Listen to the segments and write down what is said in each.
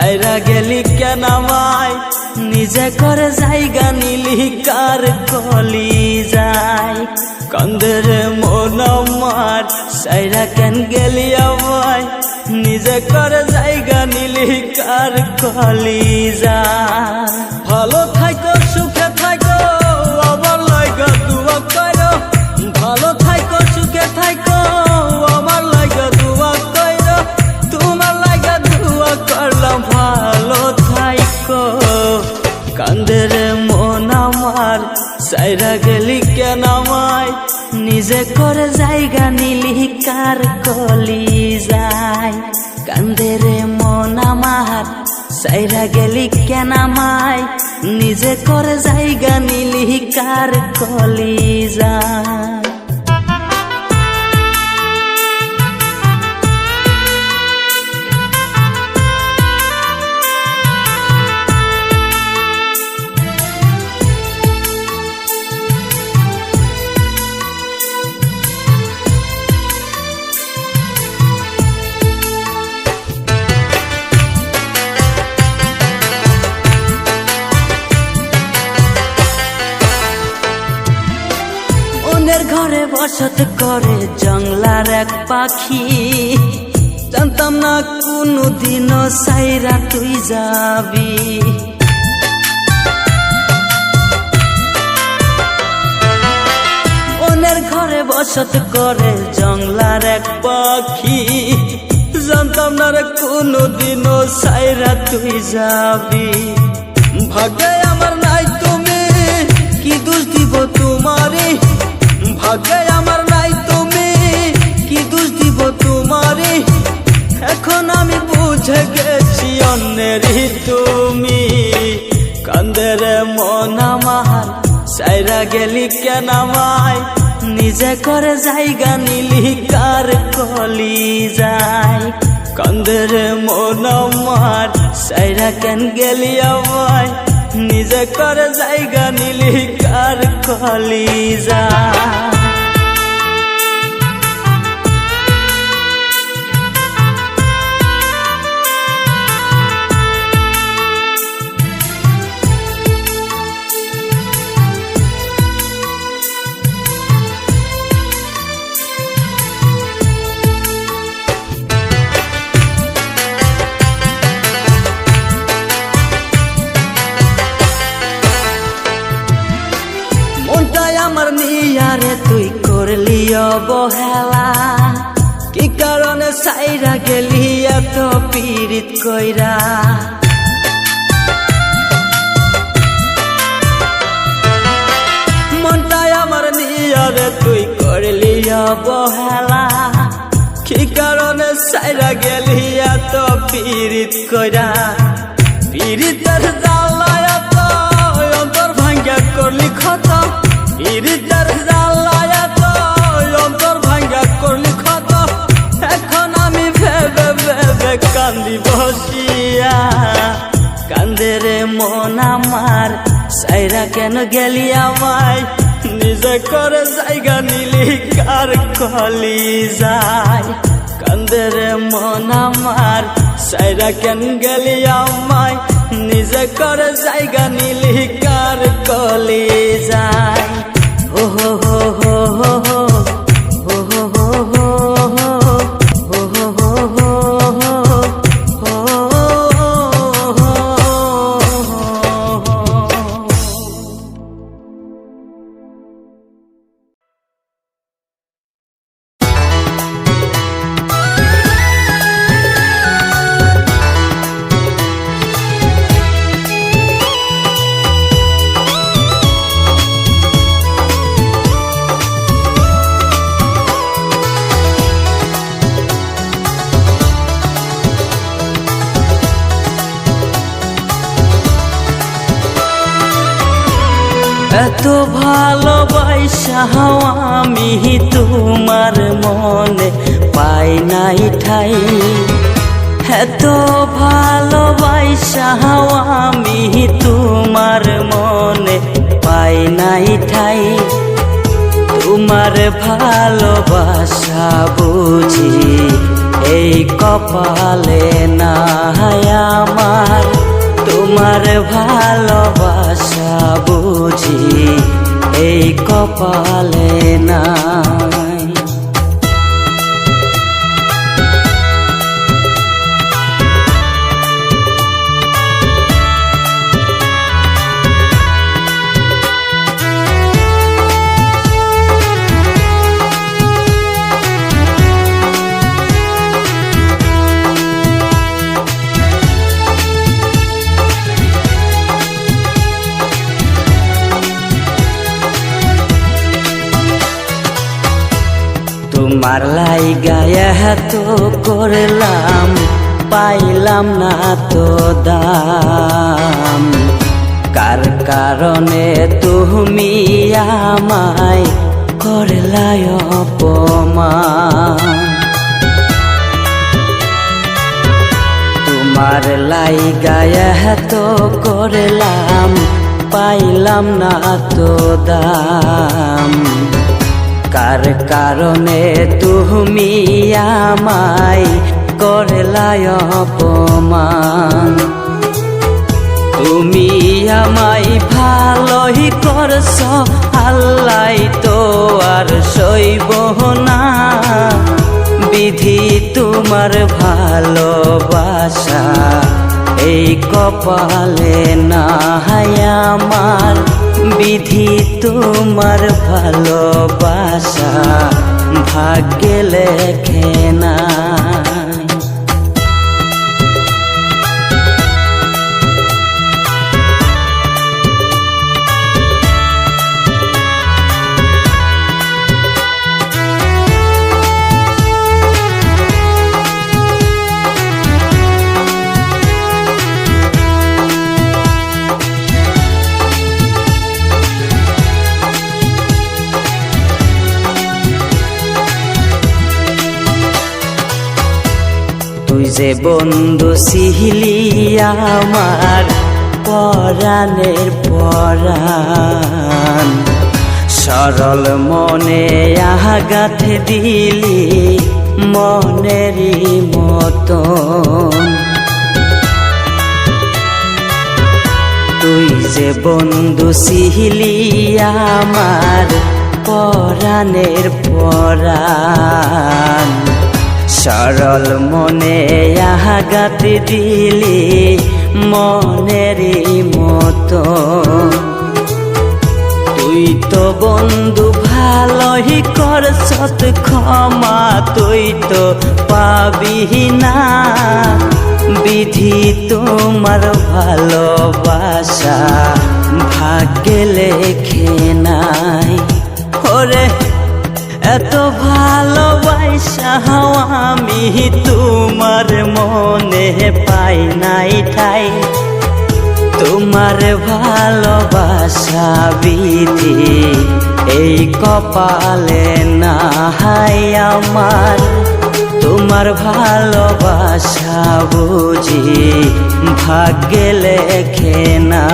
সাইরা গেলি কেন আমায় নিজে করে জায়গা নিলি কার কলি যায় কান্দের মন আমার সাইরা কেন গেলি আমায় নিজে করে জায়গা নিলি কার কলি যায় ভালো থাকো সুখে থাকো আমার লাগা দুয়া করো ভালো থাকো সুখে থাকো আমার লাগা দুয়া করো তোমার লাগা দুয়া করলাম ভালো থাকো কান্দের মন আমার সাইরা গেলি কেন আমায় নিজে করে জায়গা নিলি কার কলি যায় কান্দের মন আমার সাইরা গেলি কেন আমায় নিজে করে জায়গা নিলি কার কলি যায় ঘরে বসত করে জঙ্গলার এক পাখি জানতাম না কোনদিনও সাইরা তুই যাবি অন্যের ঘরে বসত করে জঙ্গলার এক পাখি জানতাম না রে কোনদিনও সাইরা তুই যাবি ভাগ্যে আমার নাই তুমি কি দোষ দিব তোমারে ভাগ্যে আমার নাই তুমি কি দোষ দিব তোমারে এখন আমি বুঝে গেছি অন্যেরই তুমি কান্দের মন আমার সাইরা গেলি কেন আমায় নিজে করে জায়গা নিলি কার কলি যায় কান্দের মন আমার সাইরা কেন গেলি আমায় নিজে করে জায়গা নিলি কার কলি যায় আমার নিয়ারে তুই করলি অবহেলা কি কারণে সাইরা গেলি এত পীড়িত কইরা মনটাই আমার নিয়ারে তুই করলি অবহেলা কি কারণে সাইরা গেলি এত পীড়িত কইরা পীড়িতের জ্বালায় এত অন্তর ভাঙ্গা করলি ক্ষত পীড়িতের জ্বালায় এত অন্তর ভাঙ্গা করলি ক্ষত এখন আমি ভেবে ভেবে কান্দি বসিয়া কান্দের মন আমার সাইরা কেন গেলি আমায় নিজে করে জায়গা নিলি কার কলি যায় কান্দের মন আমার সাইরা কেন গেলি আমায় নিজে করে জায়গা নিলি কার কলি যায় হো হো হো হো হো হো হো হো হো এত ভালোবাসা আমি তোমার মনে পাই নাই ঠাই এত ভালোবাসা আমি তোমার মনে পাই নাই ঠাই তোমার ভালোবাসা বুঝি এই কপালে নাই আমার তোমার ভালোবাসা বুঝি এই কপালে নাই। তোমার লাইগা তো করলাম পাইলাম না তো দাম, কার কারণে তুমি আমায় করলাই অপমান। তোমার লাইগা তো করলাম পাইলাম না তো দাম, কার কারণে তুমি আমায় করলাই অপমান। তুমি আমায় ভালোই করছ আল্লাহ তো আর সইব না, বিধি তোমার ভালোবাসা এই কপালে নাই আমার, বিধি তোমার ভালোবাসা ভাগ্যে লেখে নাই। তুই যে বন্ধু ছিলি আমার পরাণের পরাণ, সরল মনে আঘাত দিলি মনেরই মতন। তুই যে বন্ধু ছিলি আমার পরাণের পরাণ, সরল মনে আঘাত দিলি মনেরই মতো। তুই তো বন্ধু ভালোই করছত ক্ষমা তুই তো পাবি না, বিধি তোমার ভালোবাসা ভাগ্যে লেখে নাই। ওরে এত ভালোবাসা আমি তোমার মনে পাই নাই ঠাই, তোমার ভালোবাসা বিধি এই কপালে নাই আমার, তোমার ভালোবাসা বুঝি ভাগ্যে লেখে না।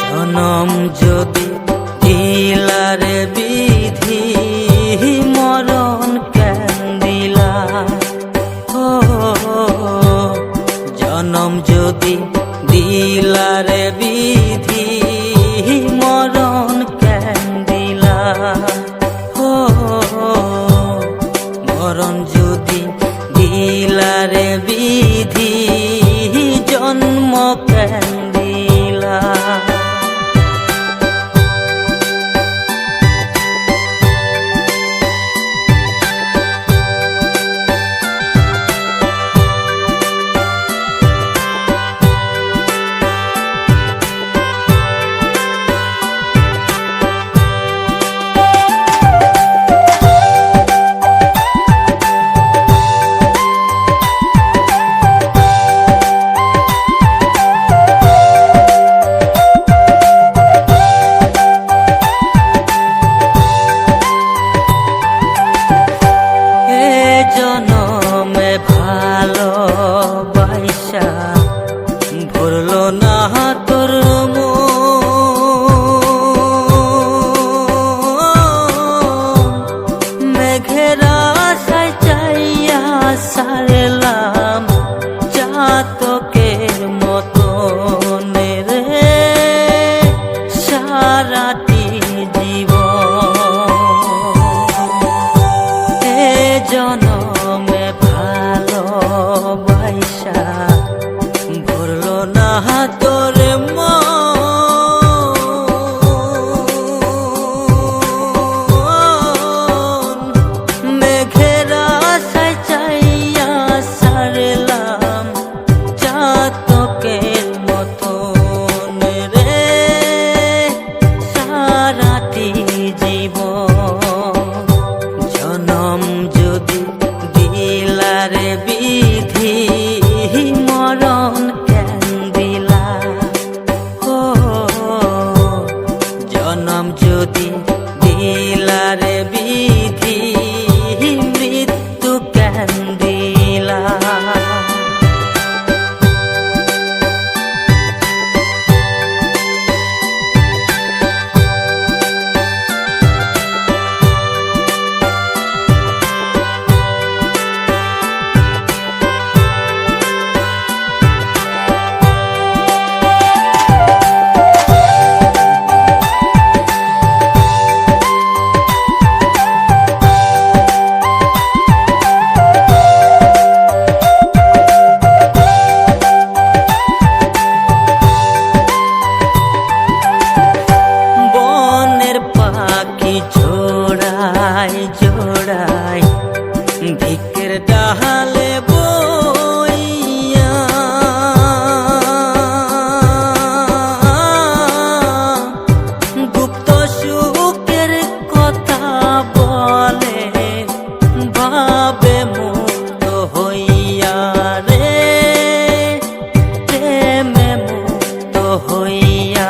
জনম যদি দিলারে বিধি মরণ কেন দিলা, ও জনম যদি দিলারে বিধি মরণ কেন দিলা, ও মরণ যদি দিলারে বিধি জন্ম কেন দিলা। জোড়ায় জোড়ায় ভিকের ডাহালে বইয়া গুপ্ত সুখের কথা বলে ভাবে মুক্ত হইয়া রে প্রেমে মুক্ত হইয়া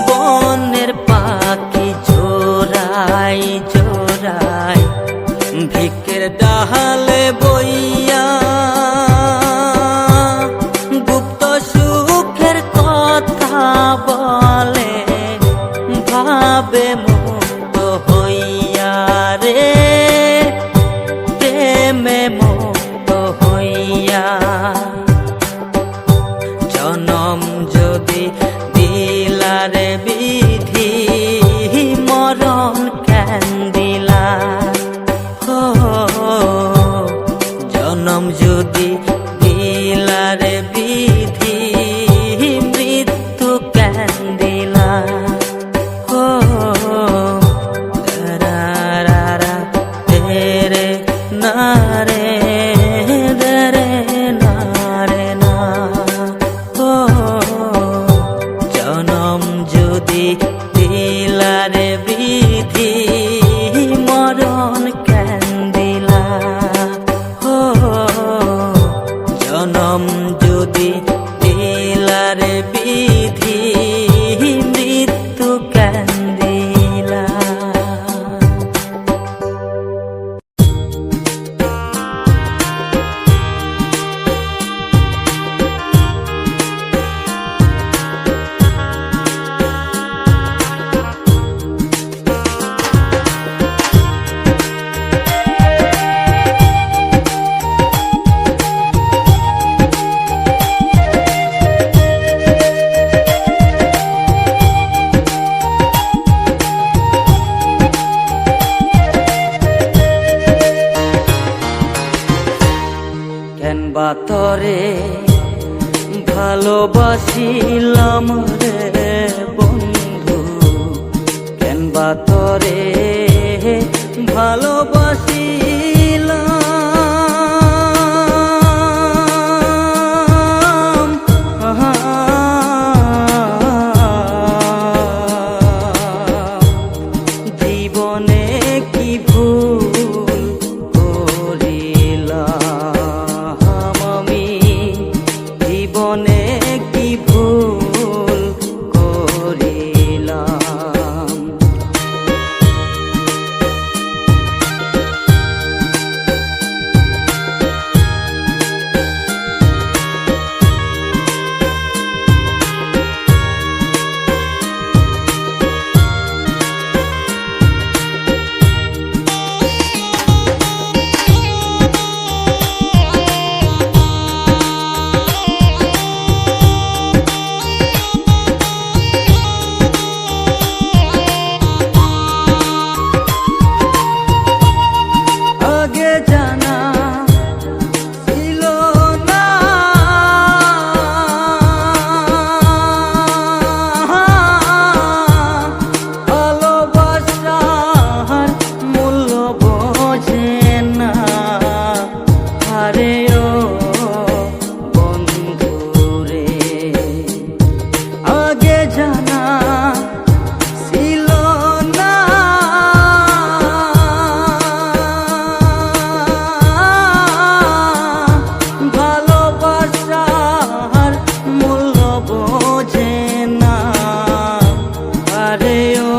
বনের পাখি জোড়ায় জোড়ায় ভিকের ডাহালে বইয়া গুপ্ত সুখের কথা বলে ভাবে মুক্ত হইয়া রে প্রেমে মুক্ত হইয়া জনম যদি দিলারে বিধি মরণ কেন দিলা হো জনম যদি দিলারে বিধি মৃত্যু কেন দিলা হো রা রা রা রে না রে রে না রে না ও জনম যদি দিলারে বিধি মরণ কেন দিলা ও জনম যদি দিলারে বিধি মৃত্যু কেন দিলা কেন বা তরে ভালোবাসিলাম রে বন্ধু কেন বা তরে ভালোবাসিলাম জীবনে কি ভুল করিলাম আমি জীবনে কি ভুল করিলাম আগে জানা ছিল না ভালোবাসার মূল্য বোঝে না আরে ও বন্ধুরে আগে জানা ছিল না ভালোবাসার মূল্য বোঝে না আরে ও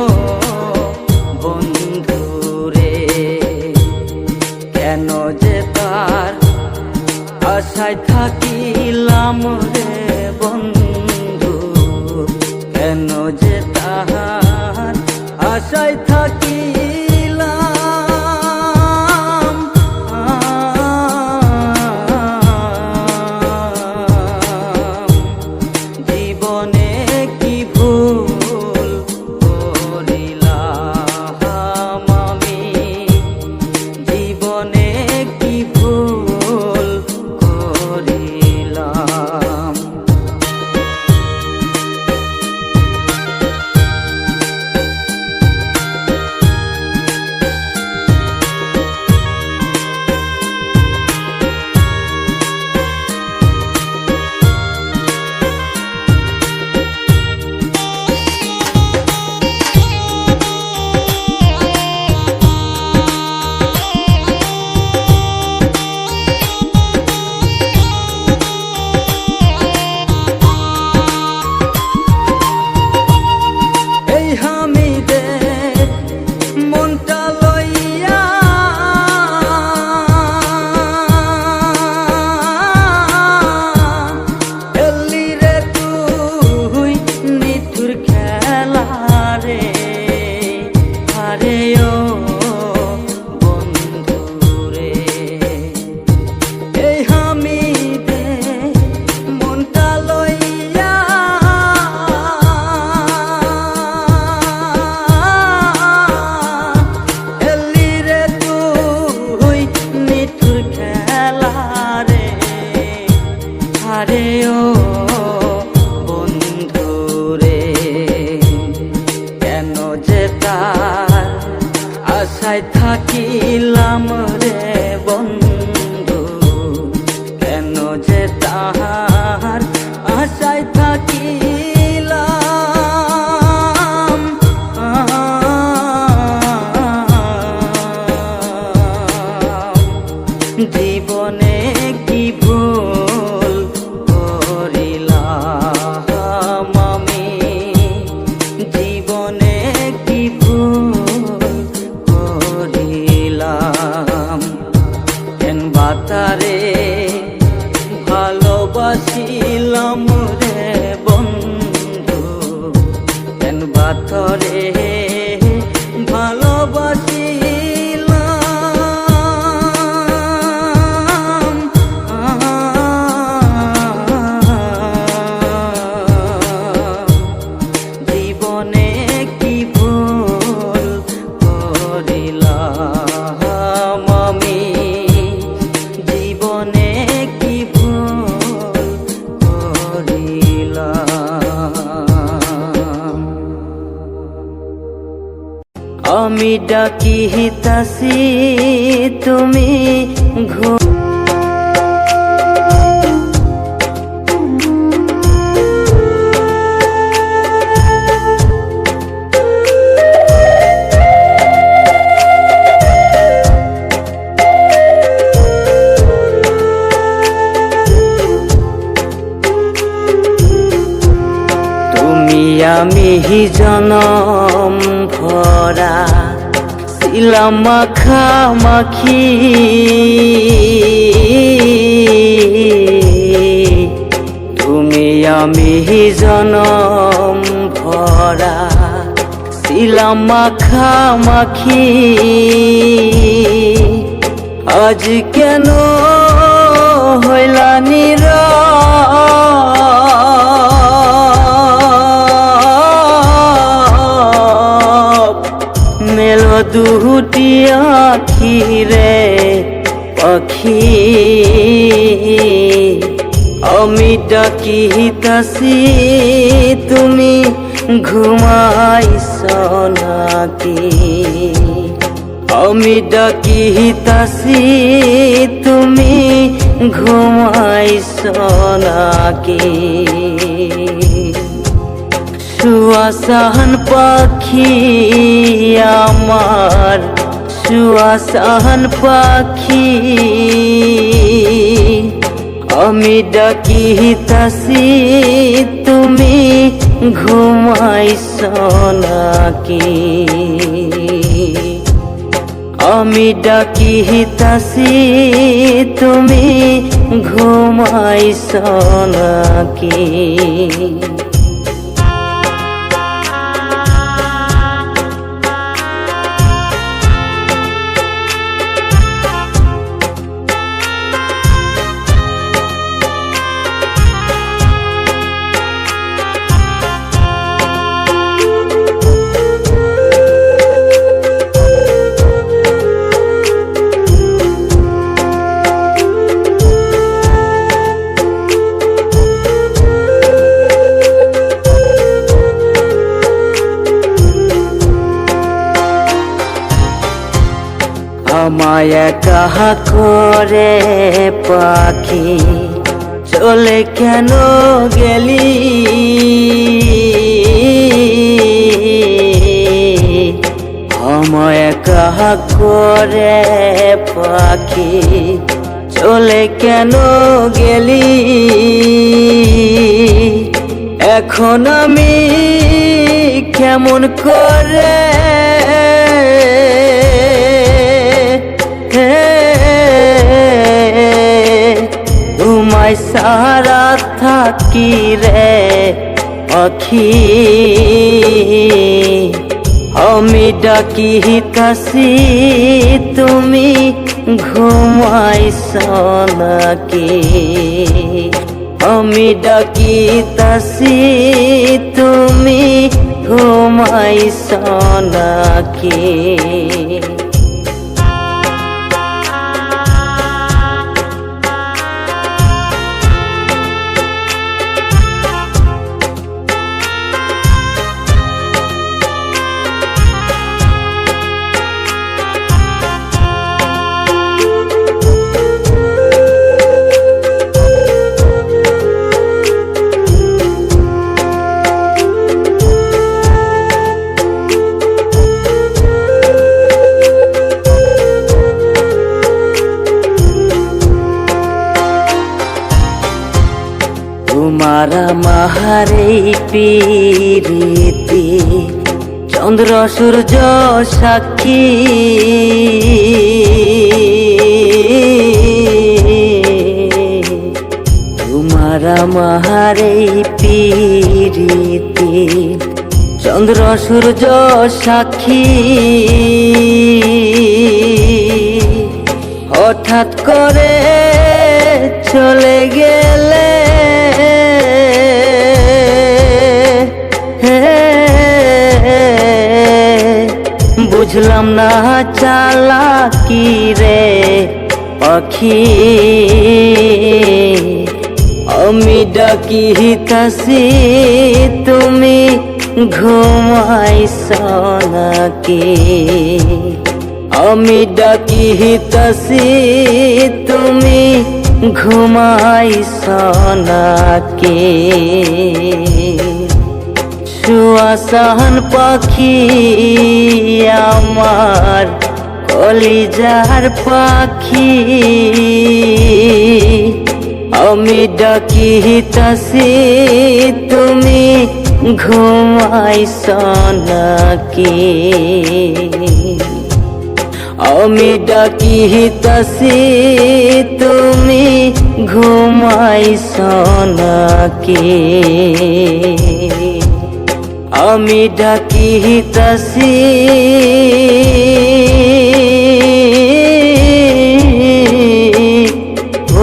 বন্ধুরে কেন যে তার আশায় থাকিলাম রে বন্ধু কেন যে তাহার আশায় থাকিলাম জীবনে কি ভুল করিলাম আমি জীবনে কি ভুল করিলাম যে তার আশায় থাকিলাম রে বন্ধু, কেন যে তাহার আশায় থাকিলাম। জীবনে কি ভুল করিলাম আমি, জীবনে কি ভুল করিলাম। কেন বাতারে ভালোবাসিলাম রে বন্ধু, কেন বাতরে ভালোবাসিলাম। জীবনে কি ভুল করিলাম আমি, জীবনে কি ভুল করিলাম। আমি ডাকিতাছি তুমি তুমি আমি জনম ভরা ছিলাম মাখামাখি, তুমি আমি জনম ভরা ছিলাম মাখামাখি। আজ কেন হইলা নীরব, মেলো দুটি আখি রে পাখি। আমি ডাকিতাছি তুমি ঘুমাইছ নাকি, আমি ডাকিতাছি তুমি ঘুমাইছ নাকি। সুয়াসান পাখি আমার, সুয়াসান পাখি, আমি ডাকিতাছি তুমি ঘুমাইছ নাকি, আমি ডাকিতাছি তুমি ঘুমাইছ নাকি। আমায় কাহা করে পাখি চলে কেন গেলি, আমায় কাহা করে পাখি চলে কেন গেলি। এখন আমি কেমন করে তোমায় সারা থাকি রে পাখি, আমি ডাকিতাছি তুমি ঘুমাইছ নাকি, আমি ডাকিতাছি তুমি ঘুমাইছ নাকি। তোমার আমার এই প্রীতি চন্দ্র সূর্য সাক্ষী, তোমার আমার এই প্রীতি চন্দ্র সূর্য সাক্ষী। হঠাৎ করে চলে গেলে বুঝলাম না চালাকি রে পাখি, আমি ডাকিতাছি তুমি ঘুমাইছ নাকি, আমি ডাকিতাছি তুমি ঘুমাইছ নাকি। সুয়াসান পাখি আমার কলিজার পাখি, আমি ডাকিতাছি তুমি ঘুমাইছ নাকি, আমি ডাকিতাছি তুমি ঘুমাইছ নাকি, আমি ডাকিতাছি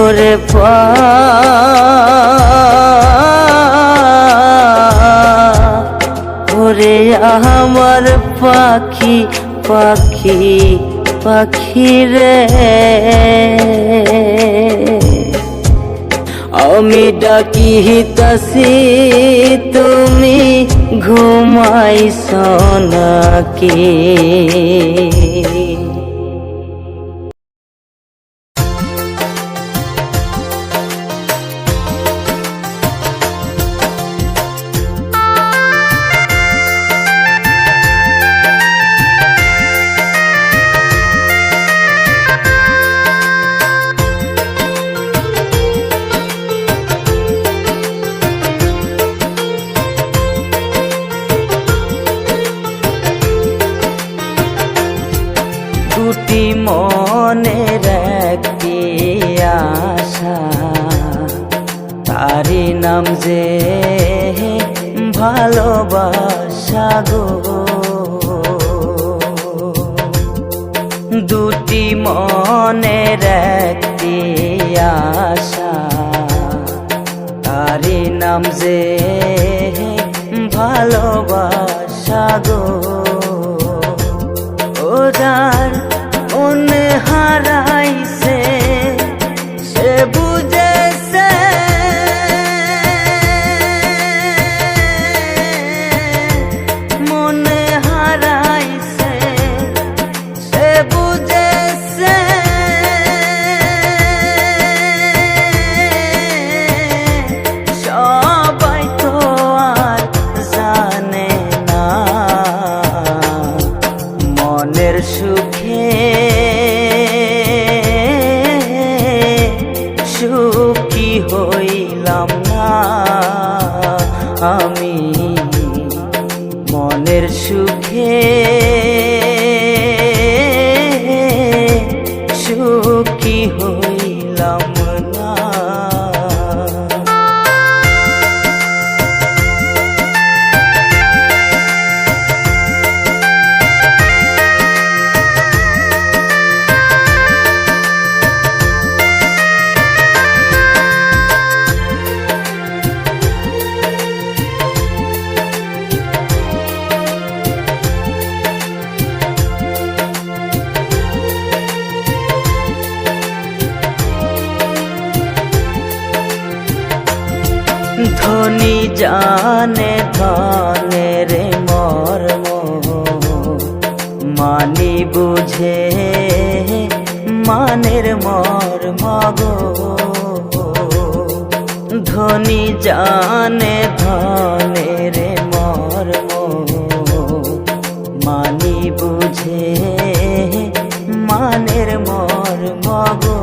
ওরে ওরে আমার পাখি পাখি পাখি রে, আমি ডাকিতাছি তুমি ঘুমাইছ নাকি। দুটি মনের একটি আশা, তারি নাম যে ভালোবাসা গো। দুটি মনের একটি আশা, তারি নাম যে ভালোবাসা গো। ওরার মনে হারাইছে সে বুঝেছে, মনে হারাইছে সে বুঝেছে, সবাই তো আর জানে না মনের সুখে সুখী হইলাম না আমি, মনের সুখে সুখী হইলাম না। ধনী জানে ধনের মর্ম, মানি বুঝে মানের মর্ম গো। ধনী জানে ধনের মর্ম, মানি বুঝে মানের মর্ম গো।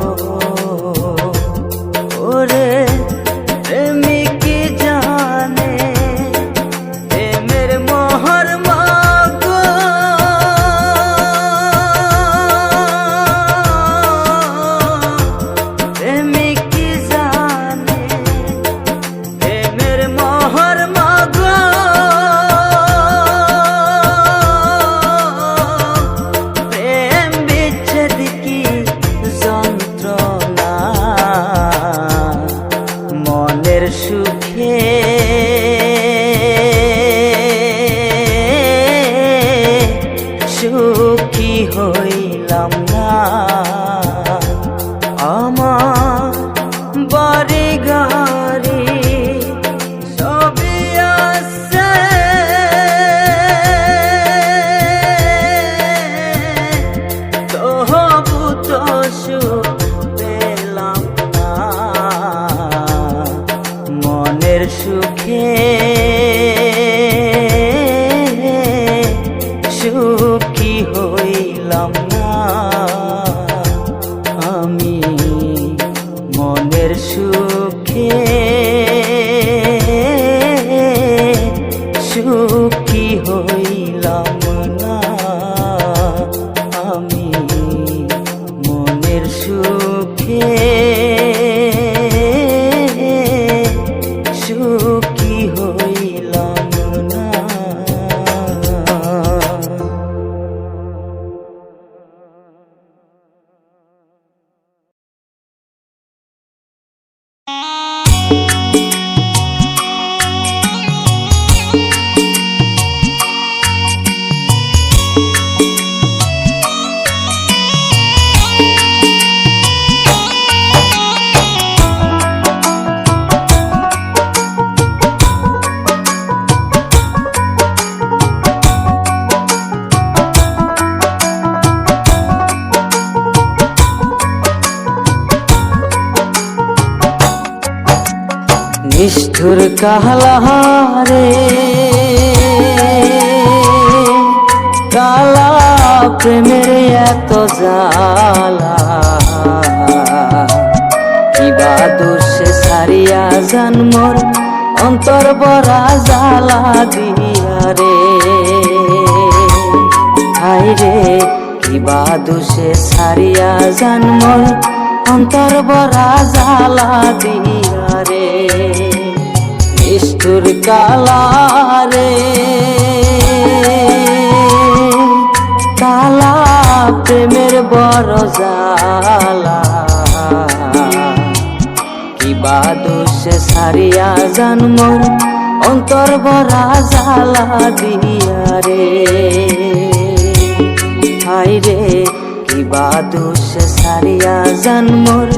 ওরে প্রেমিক নিষ্ঠুর কাহারে কালা প্রেমের এত জ্বালা কিবা দোষে সারিয়া জন্মর অন্তর বরা জ্বালা দিয়া রে হায় রে কিবা দোষে সারিয়া জন্মর অন্তর বরা জ্বালা দিয়া রে নিষ্ঠুর কালা রে কালা প্রেমের বড় জ্বালা কিবা দোষে সারিয়া জন্মর অন্তর বরা জ্বালা দিয়া রে হায় রে কিবা দোষে সারিয়া জন্মর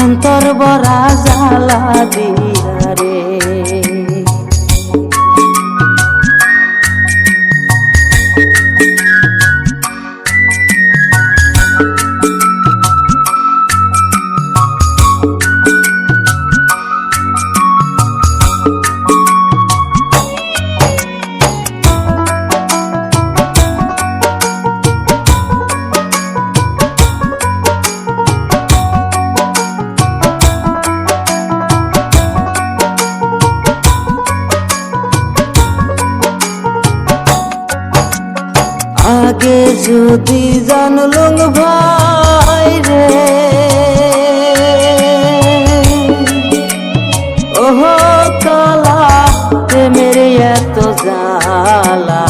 অন্তর বরা জ্বালা দিয়া রে আগে যদি জানলুম ভাই রে ওহ কালা প্রেমের এত জ্বালা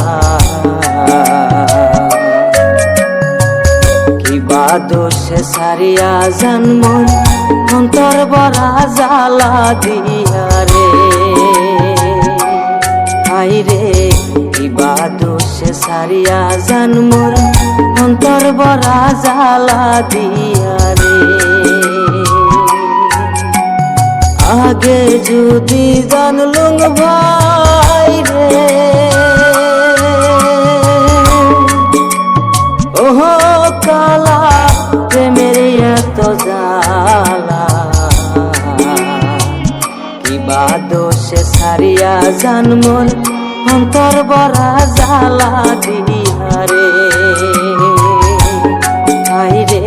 কিবা দোষে সারিয়া জন্মর অন্তর বরা জ্বালা দিয়া রে হায় রে কিবা দোষে সারিয়া জন্মর অন্তর বরা জ্বালা দিয়া রে আগে যদি জানলুম ভাই রে ওহ কালা প্রেমের এত জ্বালা কিবা দোষে সারিয়া জন্মর অন্তর বরা জ্বালা দিয়া রে হায় রে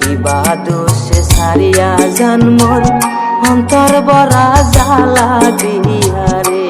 কিবা দোষে সারিয়া জন্মর অন্তর বরা জ্বালা দিয়া রে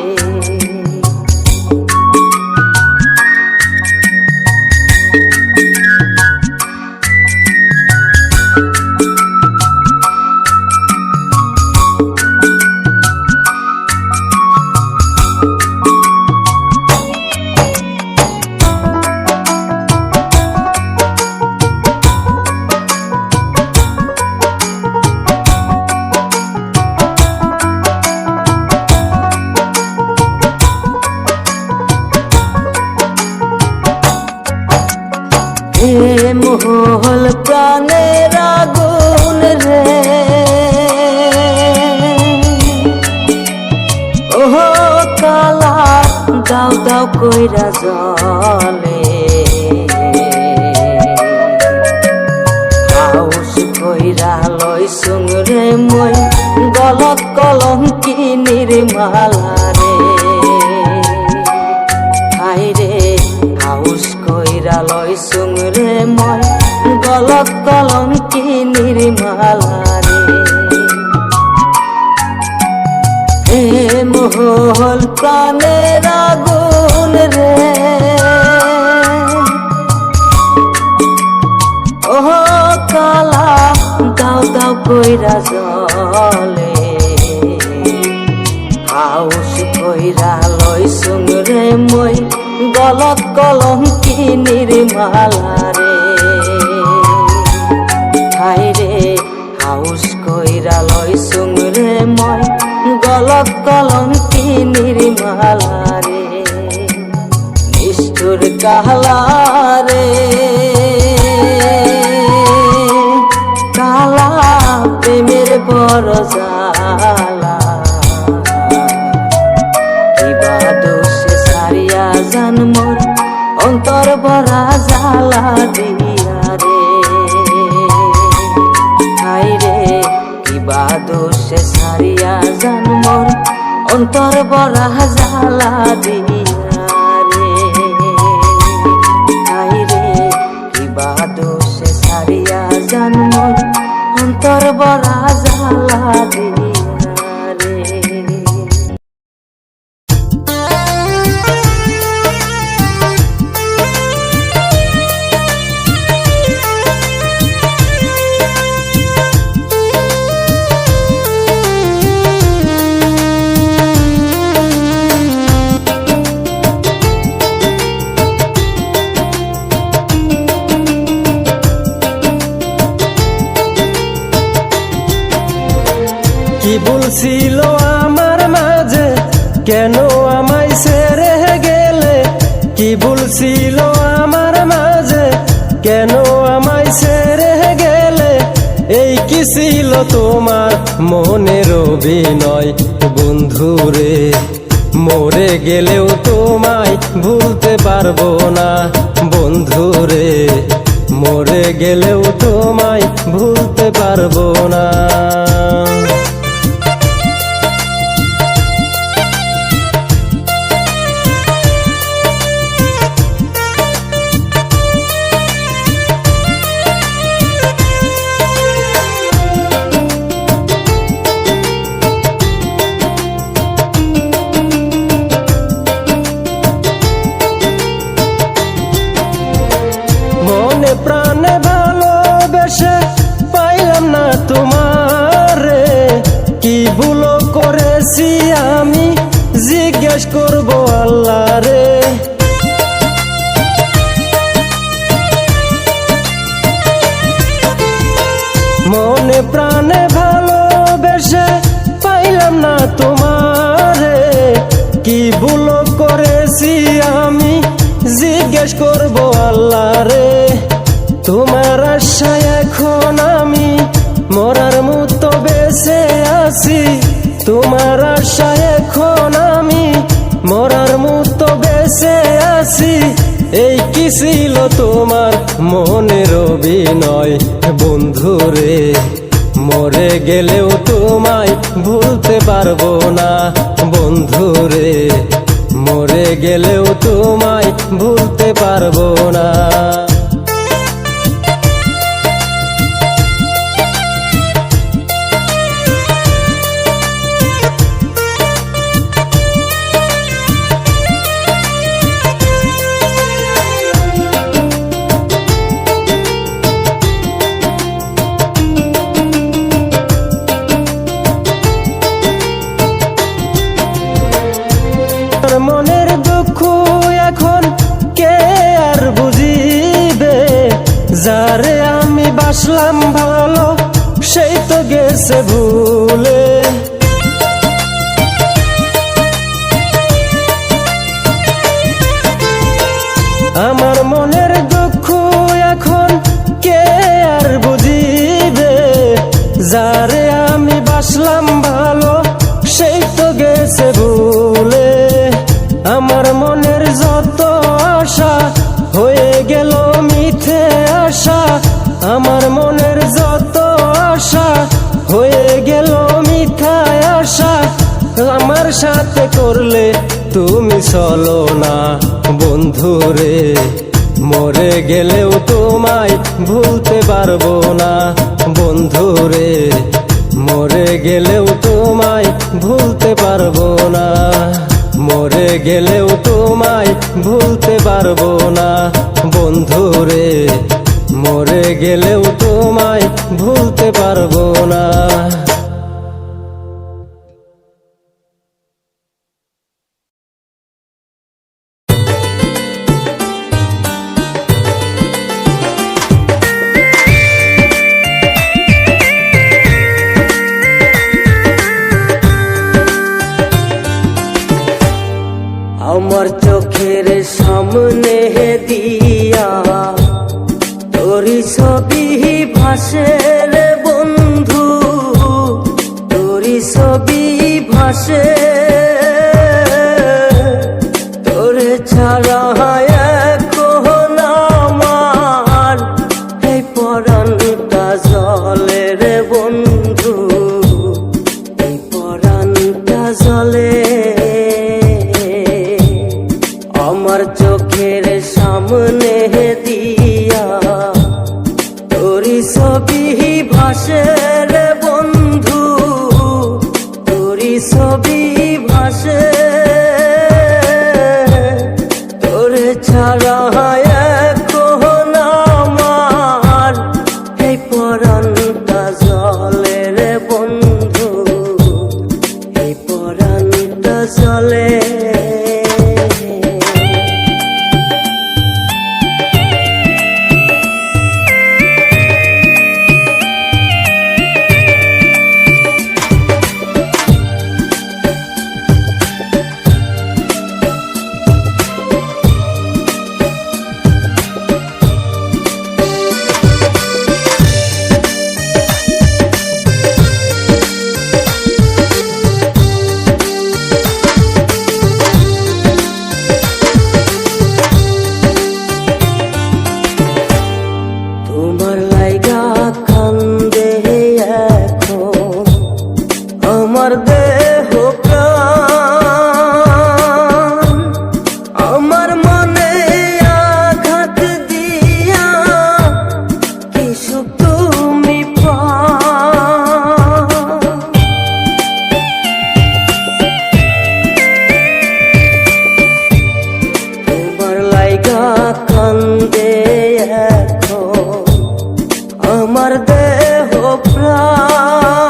মোহল প্রাণের আগুন রে ওহ কালা দাও দাও কইরা জলে হাউস কইরা লইছুং রে মই গলত কলঙ্কি নির্মালা রে হায় রে হাউস কইরা লইছুং রে মই গলত কলঙ্কি নির্মালা রে এ মোহল প্রাণের আগুন রে ওহ কালা দাও দাও কইরা জলে হাউস কইরা লইছুং রে মই গলত কলঙ্কি নির্মালা রে হায় রে হাউস কইরা লইছুং রে মই গলত কলঙ্কি নির্মালা রে নিষ্ঠুর কালা রে কালা প্রেমের বড় জ্বালা কিবা দোষে সারিয়া জন্মর অন্তর বরা জ্বালা দিয়া রে হায় রে কিবা দোষে সারিয়া জান মোর অন্তর বড়া জ্বালা দিয়া রে হাই রে কিবা দোষে সারিয়া জান মোর অন্তর বড়া জ্বালা দিয়া রে। কি বলছিল আমার মাঝে কেন আমায় ছেড়ে গেলে, কি বলছিল আমার মাঝে কেন আমায় ছেড়ে গেলে, এই কি ছিল তোমার মনের অভিনয় বন্ধুরে, মরে গেলেও তোমায় ভুলতে পারবো না বন্ধুরে, মরে গেলেও তোমায় ভুলতে পারবো না। মনে প্রাণে ভালোবেসে পাইলাম না তোমারে, কি ভুল করেছি আমি জিজ্ঞেস করবো আল্লাহ রে। মনে প্রাণে ভালোবেসে পাইলাম না তোমারে, কি ভুল করেছি আমি জিজ্ঞেস করবো আল্লাহ রে। তোমার আশায় এখন আমি মরার মতো বেঁচে আছি, তোমার আশায় এখন আমি মরার মতো বেঁচে আছি, এই কি ছিল তোমার মনের অভিনয় বন্ধুরে, মরে গেলেও তোমায় ভুলতে পারবো না বন্ধুরে, মরে গেলেও তোমায় ভুলতে পারবো না। মনের দুঃখ এখন কে আর বুঝিবে, যারে আমি বাসলাম ভালো সেই তো গেছে ভুলে। আমার মনের দুঃখ এখন কে আর বুঝিবে, যারে আমি বাসলাম ভালো সেই তো গেছে ভুলে। আমার মনের যত আশা হয়ে গেল মিথ্যে আশা, আমার মনের যত আশা হয়ে গেল মিথ্যা আশা, আমার সাথে করলে তুমি চলো না বন্ধুরে, মরে গেলেও তোমায় ভুলতে পারবো না বন্ধুরে, মরে গেলেও তোমায় ভুলতে পারবো না, মরে গেলেও তোমায় ভুলতে পারবো না বন্ধুরে, মরে গেলেও তোমায় ভুলতে পারবো না। আমার চোখের সামনে দিয়া তোরি ছবি ভাসে রে বন্ধু, তোরি ছবি ভাসে, তোরে ছাড়া এখন আমার এই পরাণটা জলে রে বন্ধু। দিয়া তোরি ছবি ভাসে রে বন্ধু, তোরি ছবি ভাসে, তোরে ছাড়া এখন আমার এই পরাণটা জলে রে বন্ধু, এই পরাণটা জলে। তোমার লাইগা কান্দে এখন আমার দেহ প্রাণ, আমার মনে আঘাত দিয়া কি সুখ তুমি পাও। তোমার লাইগা কান্দে আমার দেহ প্রাণ,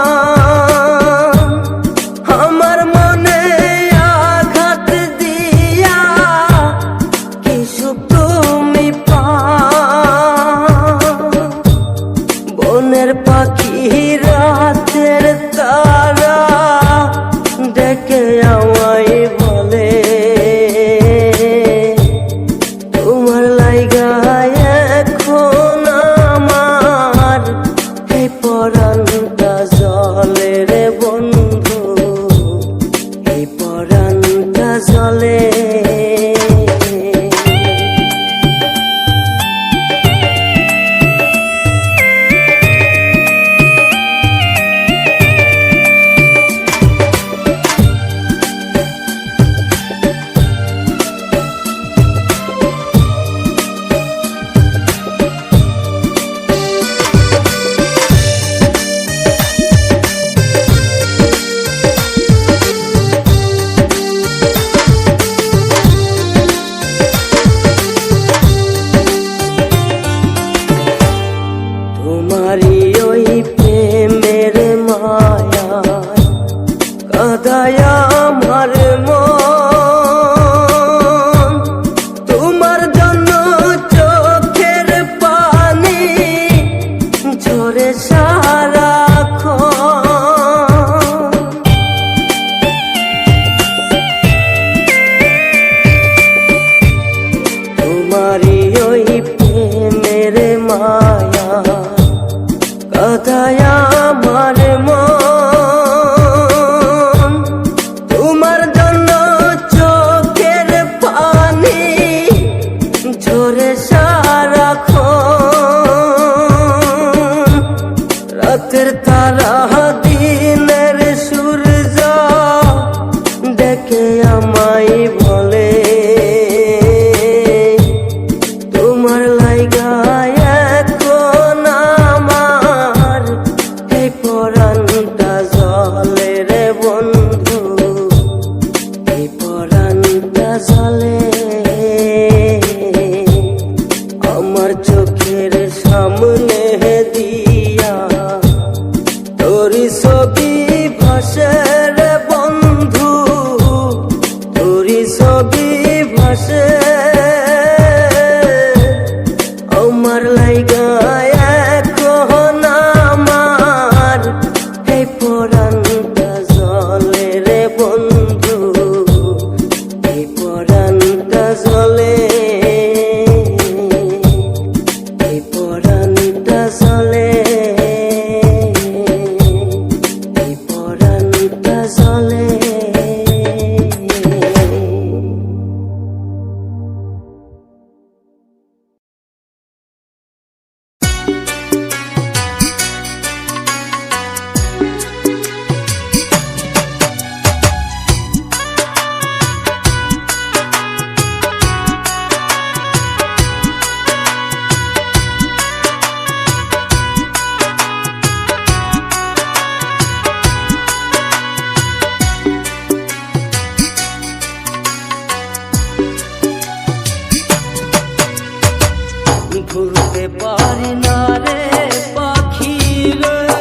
আমার মনে আঘাত দিয়া কি সুখ তুমি পাও। বনের পাখি রাতের তারা ডেকে আমায় বলে তোমার লাইগা এখন আমার এই পরাণটা জলে রে বন্ধু, এই পরাণটা জলে। তোমারি ওই প্রেমের মায়ায় কাঁদায় আমার মন, তোমার জন্য চোখের পানি ঝরে সারাক্ষণ। তোমারি ওই প্রেমের মায়া কাঁদায় আমার মন, তোমার জন্য চোখের পানি ঝরে সারাক্ষণ। রাতের তারা দিনের সূর্য ডেকে আমায় বলে তোমার লাইগা এখন আমার এই পরাণটা জলে রে বন্ধু, এই পরাণটা জলে। আমার চোখের সামনে দিয়া তোরি ছবি ভাসে রে বন্ধু, তোরি ছবি ভাসে, আমার লাইগা এখন আমার এই পরাণটা জলে রে বন্ধু, এই পরাণটা জলে, এই পরাণটা জলে। ভুলতে পারি না রে পাখি রে।